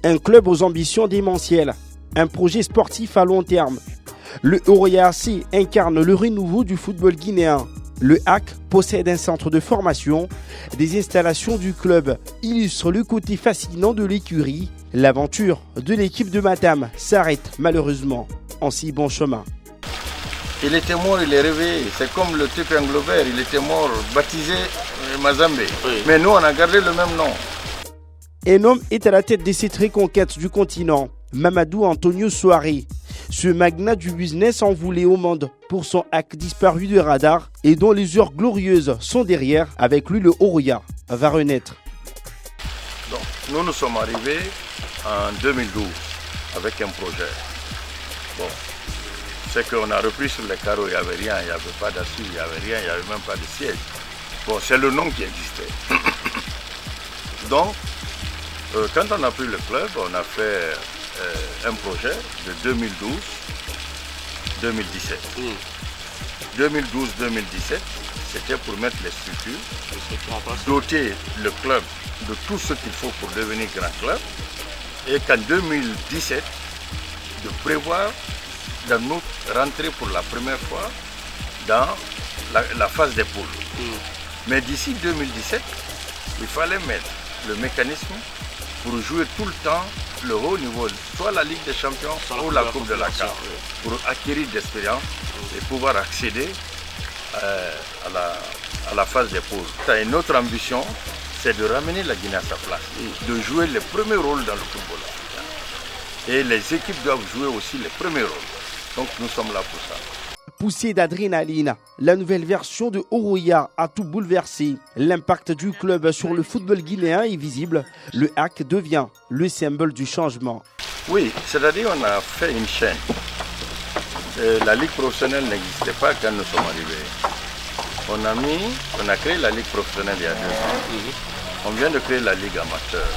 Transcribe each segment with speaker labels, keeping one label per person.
Speaker 1: Un club aux ambitions démentielles, un projet sportif à long terme. Le Horoya AC incarne le renouveau du football guinéen. Le HAC possède un centre de formation. Des installations du club illustrent le côté fascinant de l'écurie. L'aventure de l'équipe de Matam s'arrête malheureusement en si bon chemin.
Speaker 2: Il était mort, il est réveillé. C'est comme le type Anglobert, il était mort, baptisé Mazambe. Oui. Mais nous, on a gardé le même nom.
Speaker 1: Un homme est à la tête de cette reconquête du continent, Mamadou Antonio Souaré. Ce magnat du business envoulé au monde pour son HAC disparu de radar et dont les heures glorieuses sont derrière, avec lui le Horoya va renaître.
Speaker 2: Donc, nous sommes arrivés en 2012 avec un projet. Bon, c'est qu'on a repris sur les carreaux, il n'y avait rien, il n'y avait pas d'assise, il n'y avait rien, il n'y avait même pas de siège. Bon, c'est le nom qui existait. Donc, quand on a pris le club, on a fait un projet de 2012-2017. 2012-2017, c'était pour mettre les structures, doter le club de tout ce qu'il faut pour devenir grand club, et qu'en 2017, de prévoir de nous rentrer pour la première fois dans la phase des poules. Mais d'ici 2017, il fallait mettre le mécanisme pour jouer tout le temps le haut niveau, soit la Ligue des Champions ou la Coupe de la CAF, pour acquérir de l'expérience et pouvoir accéder à la phase des poules. Et notre ambition, c'est de ramener la Guinée à sa place, de jouer le premier rôle dans le football africain. Et les équipes doivent jouer aussi les premiers rôles. Donc nous sommes là pour ça.
Speaker 1: Poussée d'adrénaline, la nouvelle version de Horoya a tout bouleversé. L'impact du club sur le football guinéen est visible. Le HAC devient le symbole du changement.
Speaker 2: Oui, c'est-à-dire qu'on a fait une chaîne. La ligue professionnelle n'existait pas quand nous sommes arrivés. On a créé la ligue professionnelle il y a 2 ans. On vient de créer la ligue amateur.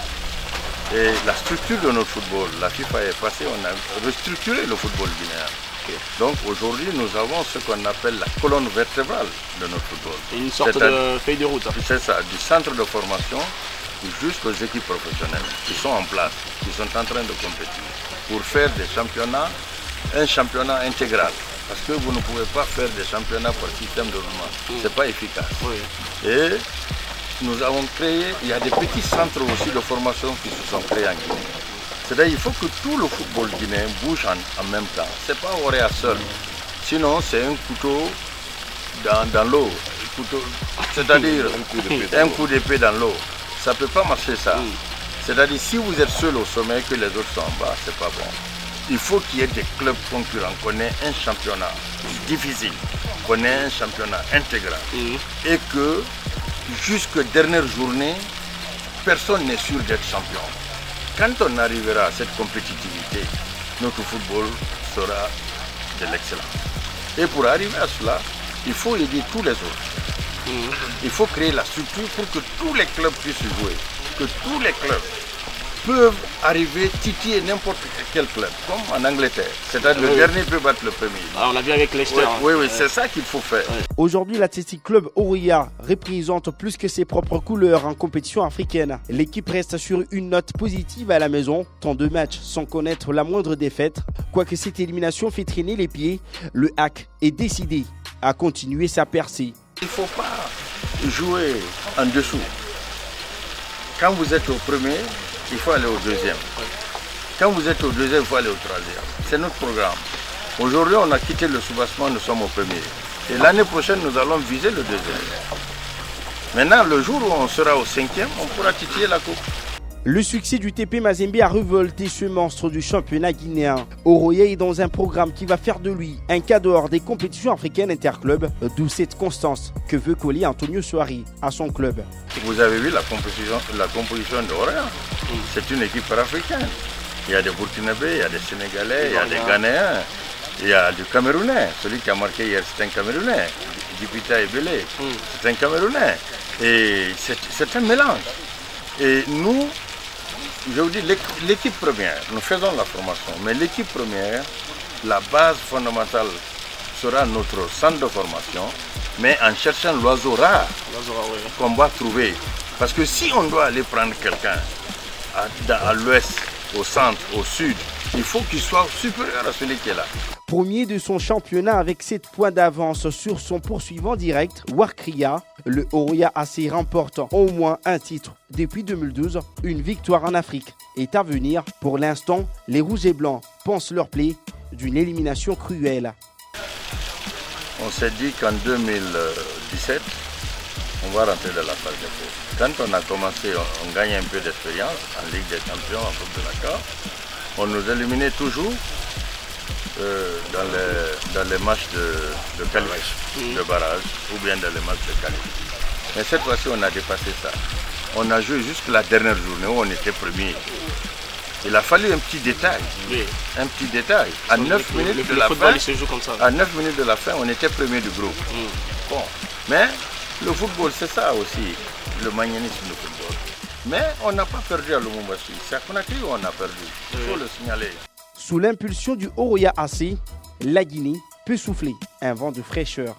Speaker 2: Et la structure de notre football, la FIFA est passée, on a restructuré le football guinéen. Donc aujourd'hui, nous avons ce qu'on appelle la colonne vertébrale de notre football.
Speaker 3: Une sorte de feuille de route.
Speaker 2: C'est ça, du centre de formation jusqu'aux équipes professionnelles qui sont en place, qui sont en train de compétir pour faire des championnats, un championnat intégral. Parce que vous ne pouvez pas faire des championnats par système de roulement. Ce n'est pas efficace. Oui. Et nous avons créé, il y a des petits centres aussi de formation qui se sont créés en Guinée. C'est-à-dire qu'il faut que tout le football guinéen bouge en même temps. Ce n'est pas Horoya seul. Sinon, c'est un couteau dans l'eau. C'est-à-dire un coup d'épée dans l'eau. Ça ne peut pas marcher ça. C'est-à-dire si vous êtes seul au sommet et que les autres sont en bas, ce n'est pas bon. Il faut qu'il y ait des clubs concurrents, qu'on ait un championnat difficile, qu'on ait un championnat intégral. Et que jusqu'à dernière journée, personne n'est sûr d'être champion. Quand on arrivera à cette compétitivité, notre football sera de l'excellence. Et pour arriver à cela, il faut aider tous les autres. Il faut créer la structure pour que tous les clubs puissent jouer. Que tous les clubs peuvent arriver, titiller n'importe quel club, comme en Angleterre. C'est-à-dire le dernier peut battre le premier.
Speaker 3: Ah, on l'a vu avec Leicester.
Speaker 2: Oui, c'est ça qu'il faut faire.
Speaker 1: Aujourd'hui, l'Athletic Club Horoya représente plus que ses propres couleurs en compétition africaine. L'équipe reste sur une note positive à la maison, tant de matchs sans connaître la moindre défaite. Quoique cette élimination fait traîner les pieds, le HAC est décidé à continuer sa percée.
Speaker 2: Il ne faut pas jouer en dessous. Quand vous êtes au premier, il faut aller au deuxième. Quand vous êtes au deuxième, il faut aller au troisième. C'est notre programme. Aujourd'hui, on a quitté le soubassement, nous sommes au premier. Et l'année prochaine, nous allons viser le deuxième. Maintenant, le jour où on sera au cinquième, on pourra titiller la coupe.
Speaker 1: Le succès du TP Mazembe a révolté ce monstre du championnat guinéen. Horoya est dans un programme qui va faire de lui un cadre des compétitions africaines interclubs, d'où cette constance que veut coller Antonio Souaré à son club.
Speaker 2: Vous avez vu la composition de Horoya. C'est une équipe africaine. Il y a des Burkinabés, il y a des Sénégalais, il y a des Ghanéens, il y a du Camerounais. Celui qui a marqué hier, c'est un Camerounais. Dipita Ebele, c'est un Camerounais. Et c'est un mélange. Et nous, je vous dis, l'équipe première, nous faisons la formation, mais l'équipe première, la base fondamentale sera notre centre de formation, mais en cherchant l'oiseau rare qu'on va trouver. Parce que si on doit aller prendre quelqu'un à l'ouest au centre, au sud, il faut qu'il soit supérieur à celui qui est là.
Speaker 1: Premier de son championnat avec 7 points d'avance sur son poursuivant direct, Warkria, le Oroya AC remporte au moins un titre depuis 2012. Une victoire en Afrique est à venir. Pour l'instant, les Rouges et Blancs pensent leur plaie d'une élimination cruelle.
Speaker 2: On s'est dit qu'en 2017, on va rentrer dans la phase de poule. Quand on a commencé, on gagne un peu d'expérience en Ligue des Champions, en Coupe de la CAF. On nous éliminait toujours dans les matchs de qualif, de barrage, ou bien dans les matchs de qualif. Mais cette fois-ci, on a dépassé ça. On a joué jusqu'à la dernière journée où on était premier. Il a fallu un petit détail.
Speaker 3: Oui.
Speaker 2: Un petit détail. À 9 minutes de la
Speaker 3: football,
Speaker 2: fin,
Speaker 3: il se joue comme ça.
Speaker 2: à 9 minutes de la fin, on était premier du groupe. Bon. Mais le football, c'est ça aussi, le magnétisme du football. Mais on n'a pas perdu à Lubumbashi. C'est à Conakry où on a perdu. Il faut le signaler.
Speaker 1: Sous l'impulsion du Oroya AC, la Guinée peut souffler un vent de fraîcheur.